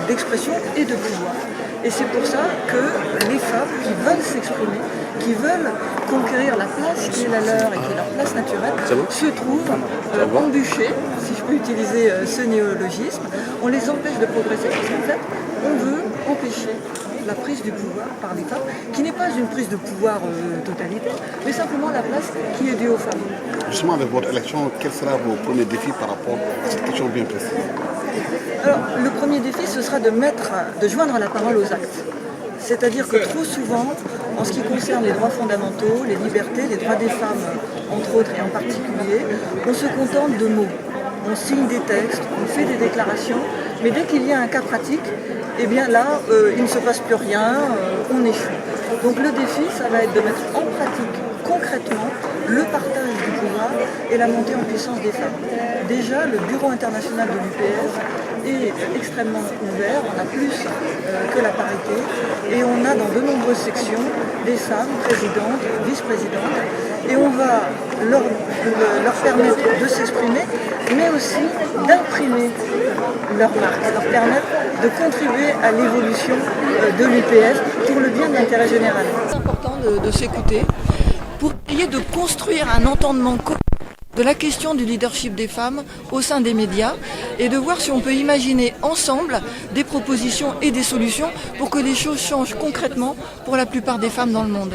d'expression et de pouvoir. Et c'est pour ça que les femmes qui veulent s'exprimer, qui veulent conquérir la place qui est la leur et qui est leur place naturelle, se trouvent embûchées, si je peux utiliser ce néologisme. On les empêche de progresser parce qu'en fait, on veut empêcher la prise du pouvoir par les femmes, qui n'est pas une prise de pouvoir totalitaire, mais simplement la place qui est due aux femmes. Justement, avec votre élection, quel sera vos premiers défis par rapport à cette question bien précise? Alors, le premier défi, ce sera de joindre la parole aux actes. C'est-à-dire que trop souvent, en ce qui concerne les droits fondamentaux, les libertés, les droits des femmes, entre autres et en particulier, on se contente de mots. On signe des textes, on fait des déclarations, mais dès qu'il y a un cas pratique, eh bien là, il ne se passe plus rien, on échoue. Donc le défi, ça va être de mettre en pratique concrètement le partage du pouvoir et la montée en puissance des femmes. Déjà, le Bureau international de l'UPF est extrêmement ouvert, on a plus que la parité, et on a dans de nombreuses sections des femmes présidentes, vice-présidentes, et on va leur permettre de s'exprimer, mais aussi d'imprimer leur marque, leur permettre de contribuer à l'évolution de l'UPF pour le bien de l'intérêt général. C'est important de s'écouter pour essayer de construire un entendement commun de la question du leadership des femmes au sein des médias et de voir si on peut imaginer ensemble des propositions et des solutions pour que les choses changent concrètement pour la plupart des femmes dans le monde.